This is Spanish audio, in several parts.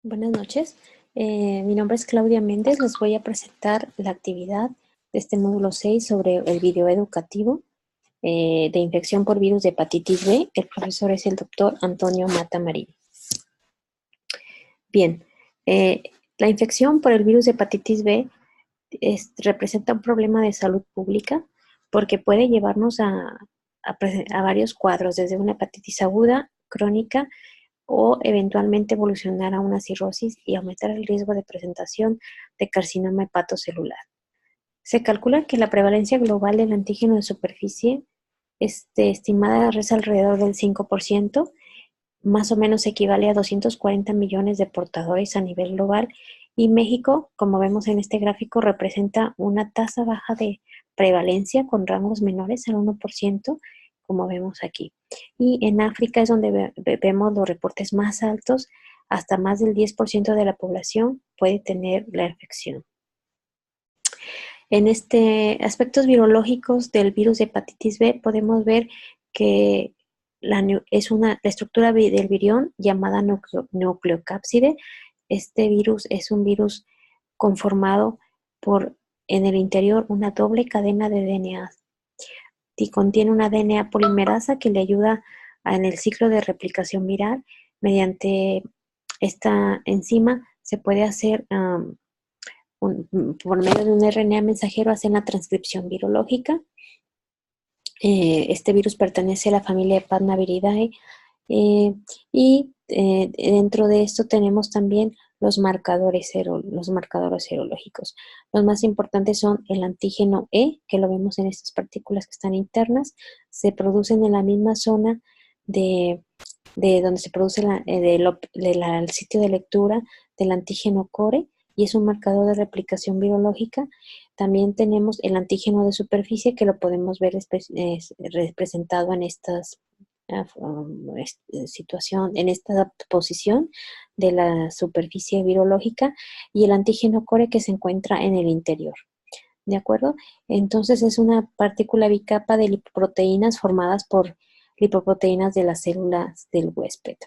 Buenas noches. Mi nombre es Claudia Méndez. Les voy a presentar la actividad de este módulo 6 sobre el video educativo de infección por virus de hepatitis B. El profesor es el doctor Antonio Mata Marini. Bien, la infección por el virus de hepatitis B representa un problema de salud pública porque puede llevarnos a varios cuadros, desde una hepatitis aguda, crónica, o eventualmente evolucionar a una cirrosis y aumentar el riesgo de presentación de carcinoma hepatocelular. Se calcula que la prevalencia global del antígeno de superficie estimada es alrededor del 5%, más o menos equivale a 240 millones de portadores a nivel global, y México, como vemos en este gráfico, representa una tasa baja de prevalencia con rangos menores al 1%, como vemos aquí. Y en África es donde vemos los reportes más altos, hasta más del 10% de la población puede tener la infección. En aspectos virológicos del virus de hepatitis B podemos ver que la estructura del virión llamada nucleocápside. Este virus es un virus conformado por, en el interior, una doble cadena de DNA. Y contiene una DNA polimerasa que le ayuda en el ciclo de replicación viral. Mediante esta enzima se puede hacer por medio de un RNA mensajero, hacen la transcripción virológica. Este virus pertenece a la familia Hepatnaviridae, y dentro de esto tenemos también los marcadores serológicos. Los más importantes son el antígeno E, que lo vemos en estas partículas que están internas, se producen en la misma zona de donde se produce el sitio de lectura del antígeno core, y es un marcador de replicación virológica. También tenemos el antígeno de superficie, que lo podemos ver representado en estas en esta posición de la superficie virológica, y el antígeno core, que se encuentra en el interior. ¿De acuerdo? Entonces es una partícula bicapa de lipoproteínas formadas por lipoproteínas de las células del huésped.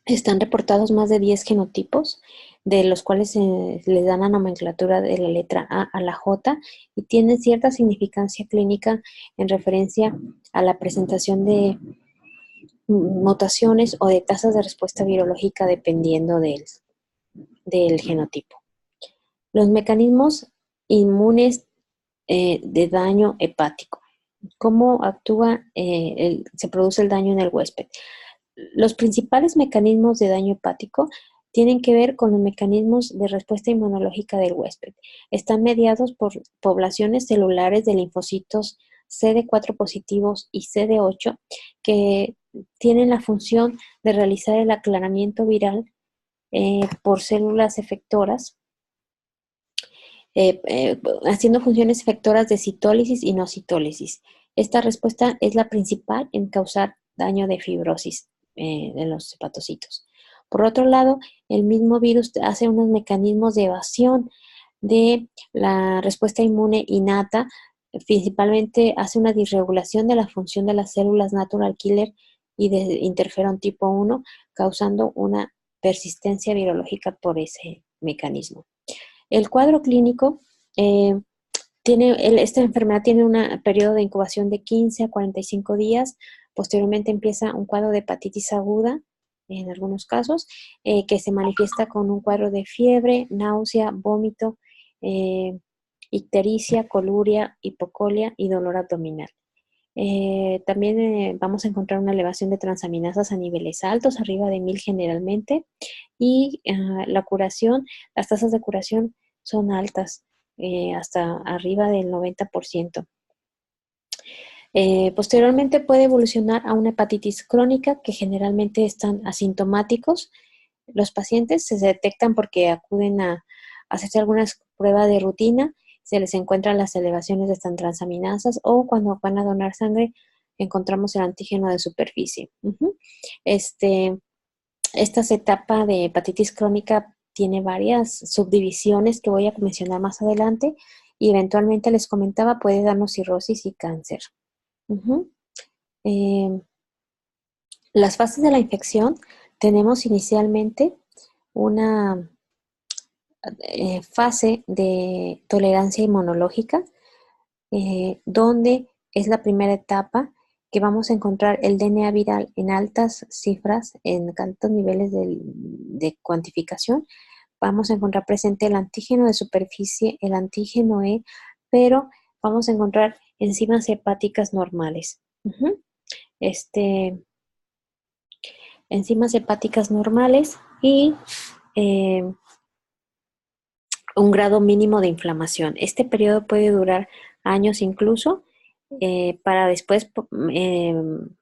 Están reportados más de 10 genotipos, de los cuales se les da la nomenclatura de la letra A a la J, y tienen cierta significancia clínica en referencia a la presentación de mutaciones o de tasas de respuesta virológica dependiendo del genotipo. Los mecanismos inmunes de daño hepático. ¿Cómo se produce el daño en el huésped? Los principales mecanismos de daño hepático tienen que ver con los mecanismos de respuesta inmunológica del huésped. Están mediados por poblaciones celulares de linfocitos CD4 positivos y CD8, que tienen la función de realizar el aclaramiento viral por células efectoras, haciendo funciones efectoras de citólisis y no citólisis. Esta respuesta es la principal en causar daño de fibrosis de los hepatocitos. Por otro lado, el mismo virus hace unos mecanismos de evasión de la respuesta inmune innata. Principalmente hace una disregulación de la función de las células natural killer y de interferón tipo 1, causando una persistencia virológica por ese mecanismo. El cuadro clínico, esta enfermedad tiene un periodo de incubación de 15 a 45 días. Posteriormente empieza un cuadro de hepatitis aguda, en algunos casos, que se manifiesta con un cuadro de fiebre, náusea, vómito, ictericia, coluria, hipocolia y dolor abdominal. También vamos a encontrar una elevación de transaminasas a niveles altos, arriba de 1000 generalmente, y las tasas de curación son altas, hasta arriba del 90%. Posteriormente puede evolucionar a una hepatitis crónica, que generalmente están asintomáticos. Los pacientes se detectan porque acuden a hacerse algunas pruebas de rutina, se les encuentran las elevaciones de estas transaminasas, o cuando van a donar sangre encontramos el antígeno de superficie. Esta etapa de hepatitis crónica tiene varias subdivisiones que voy a mencionar más adelante, y eventualmente, les comentaba, puede darnos cirrosis y cáncer. Las fases de la infección Tenemos inicialmente una fase de tolerancia inmunológica, donde es la primera etapa que vamos a encontrar el DNA viral en altas cifras, en altos niveles de cuantificación. Vamos a encontrar presente el antígeno de superficie, el antígeno E, pero vamos a encontrar enzimas hepáticas normales. Enzimas hepáticas normales y eh, un grado mínimo de inflamación. Este periodo puede durar años incluso, para después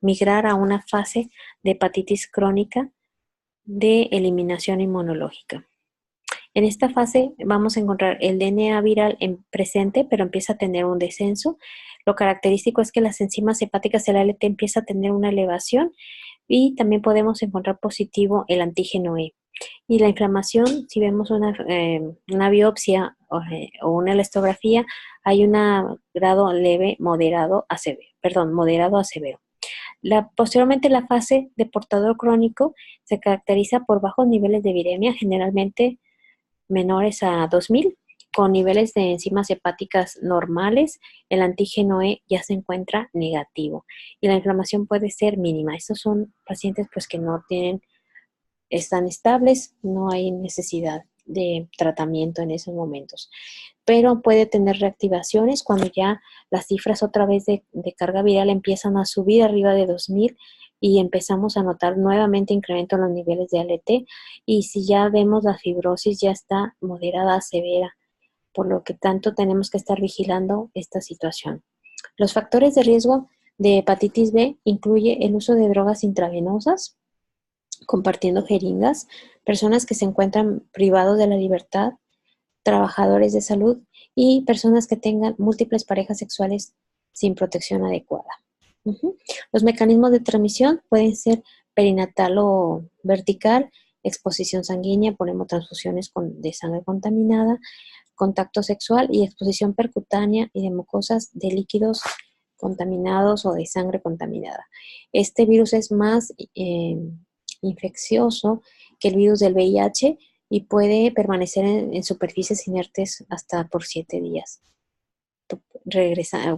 migrar a una fase de hepatitis crónica de eliminación inmunológica. En esta fase vamos a encontrar el DNA viral en presente, pero empieza a tener un descenso. Lo característico es que las enzimas hepáticas del ALT empieza a tener una elevación y también podemos encontrar positivo el antígeno E. Y la inflamación, si vemos una biopsia o una elastografía, hay un grado leve, moderado a severo. Posteriormente, la fase de portador crónico se caracteriza por bajos niveles de viremia, generalmente menores a 2000, con niveles de enzimas hepáticas normales. El antígeno E ya se encuentra negativo y la inflamación puede ser mínima. Estos son pacientes pues que están estables, no hay necesidad de tratamiento en esos momentos. Pero puede tener reactivaciones cuando ya las cifras otra vez de carga viral empiezan a subir arriba de 2000 y empezamos a notar nuevamente incremento en los niveles de ALT, y si ya vemos la fibrosis ya está moderada a severa, por lo que tanto tenemos que estar vigilando esta situación. Los factores de riesgo de hepatitis B incluye el uso de drogas intravenosas, compartiendo jeringas, personas que se encuentran privados de la libertad, trabajadores de salud y personas que tengan múltiples parejas sexuales sin protección adecuada. Los mecanismos de transmisión pueden ser perinatal o vertical, exposición sanguínea por hemotransfusiones de sangre contaminada, contacto sexual y exposición percutánea y de mucosas de líquidos contaminados o de sangre contaminada. Este virus es más infeccioso que el virus del VIH y puede permanecer en superficies inertes hasta por 7 días.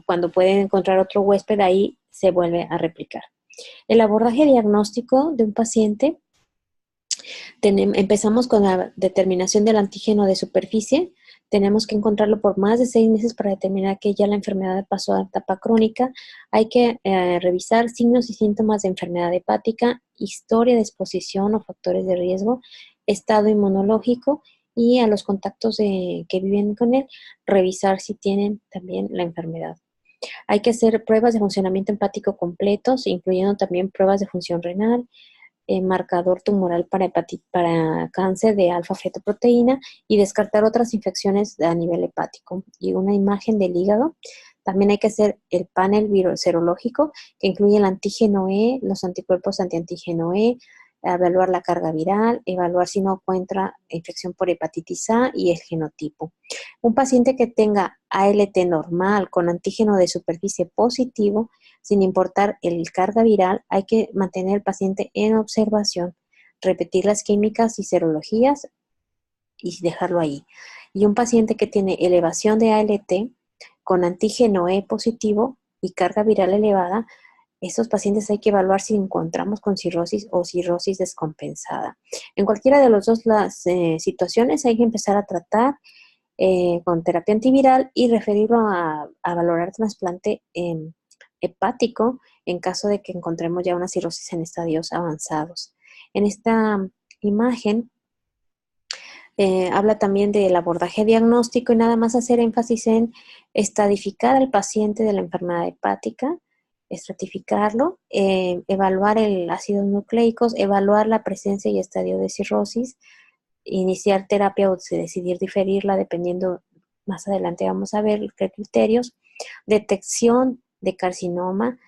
Cuando pueden encontrar otro huésped, ahí se vuelve a replicar. El abordaje diagnóstico de un paciente, empezamos con la determinación del antígeno de superficie. Tenemos que encontrarlo por más de 6 meses para determinar que ya la enfermedad pasó a etapa crónica. Hay que revisar signos y síntomas de enfermedad hepática, historia de exposición o factores de riesgo, estado inmunológico y a los contactos que viven con él, revisar si tienen también la enfermedad. Hay que hacer pruebas de funcionamiento hepático completos, incluyendo también pruebas de función renal, marcador tumoral para cáncer de alfa-fetoproteína y descartar otras infecciones a nivel hepático y una imagen del hígado. También hay que hacer el panel serológico, que incluye el antígeno E, los anticuerpos antiantígeno E, evaluar la carga viral, evaluar si no encuentra infección por hepatitis A y el genotipo. Un paciente que tenga ALT normal con antígeno de superficie positivo, sin importar el carga viral, hay que mantener al paciente en observación, repetir las químicas y serologías y dejarlo ahí. Y un paciente que tiene elevación de ALT con antígeno E positivo y carga viral elevada, estos pacientes hay que evaluar si encontramos con cirrosis o cirrosis descompensada. En cualquiera de las dos situaciones hay que empezar a tratar con terapia antiviral y referirlo a valorar trasplante hepático en caso de que encontremos ya una cirrosis en estadios avanzados. En esta imagen habla también del abordaje diagnóstico y nada más hacer énfasis en estadificar al paciente de la enfermedad hepática, estratificarlo, evaluar el ácidos nucleicos, evaluar la presencia y estadio de cirrosis, iniciar terapia o decidir diferirla dependiendo, más adelante vamos a ver qué criterios, detección de carcinoma,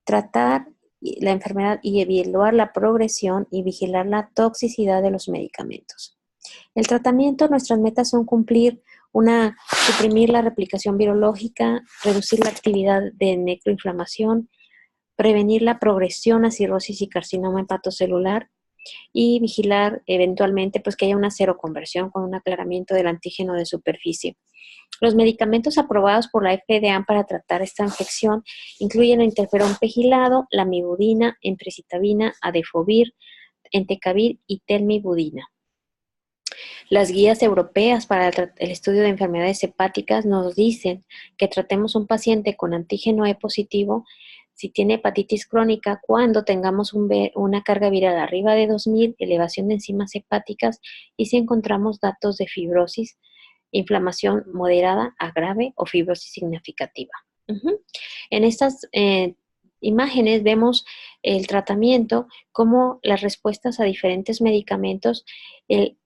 tratar la enfermedad y evaluar la progresión y vigilar la toxicidad de los medicamentos. El tratamiento, nuestras metas son suprimir la replicación virológica, reducir la actividad de necroinflamación, prevenir la progresión a cirrosis y carcinoma hepatocelular, y vigilar eventualmente pues que haya una seroconversión con un aclaramiento del antígeno de superficie. Los medicamentos aprobados por la FDA para tratar esta infección incluyen el interferón pegilado, la mibudina, emtricitabina, adefovir, entecavir y telmibudina. Las guías europeas para el estudio de enfermedades hepáticas nos dicen que tratemos un paciente con antígeno E positivo si tiene hepatitis crónica cuando tengamos una carga viral arriba de 2000, elevación de enzimas hepáticas y si encontramos datos de fibrosis, inflamación moderada a grave o fibrosis significativa. En estas imágenes vemos el tratamiento, como las respuestas a diferentes medicamentos,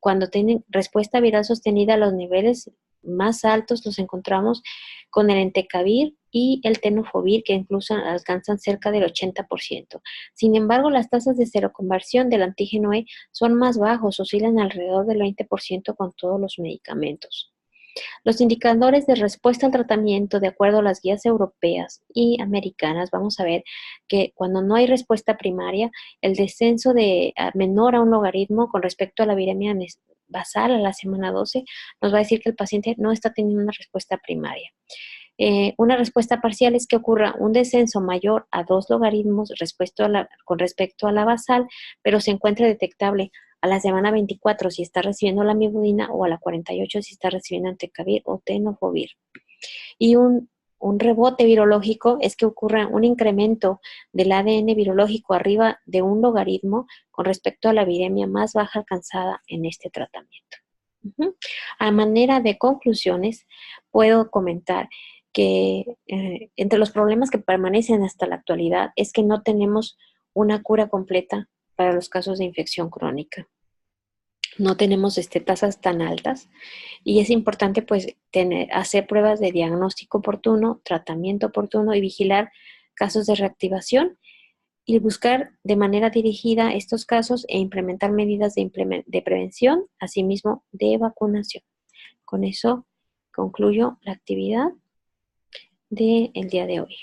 cuando tienen respuesta viral sostenida a los niveles más altos, los encontramos con el entecavir y el tenofovir, que incluso alcanzan cerca del 80%. Sin embargo, las tasas de seroconversión del antígeno E son más bajos, oscilan alrededor del 20% con todos los medicamentos. Los indicadores de respuesta al tratamiento, de acuerdo a las guías europeas y americanas, vamos a ver que cuando no hay respuesta primaria, el descenso menor a un logaritmo con respecto a la viremia basal a la semana 12 nos va a decir que el paciente no está teniendo una respuesta primaria. Una respuesta parcial es que ocurra un descenso mayor a 2 logaritmos con respecto a la basal, pero se encuentre detectable a la semana 24 si está recibiendo la mibudina o a la 48 si está recibiendo entecavir o tenofovir. Y un rebote virológico es que ocurra un incremento del ADN virológico arriba de un logaritmo con respecto a la viremia más baja alcanzada en este tratamiento. A manera de conclusiones, puedo comentar que entre los problemas que permanecen hasta la actualidad es que no tenemos una cura completa para los casos de infección crónica. No tenemos tasas tan altas y es importante pues hacer pruebas de diagnóstico oportuno, tratamiento oportuno y vigilar casos de reactivación y buscar de manera dirigida estos casos e implementar medidas de prevención, asimismo de vacunación. Con eso concluyo la actividad del día de hoy.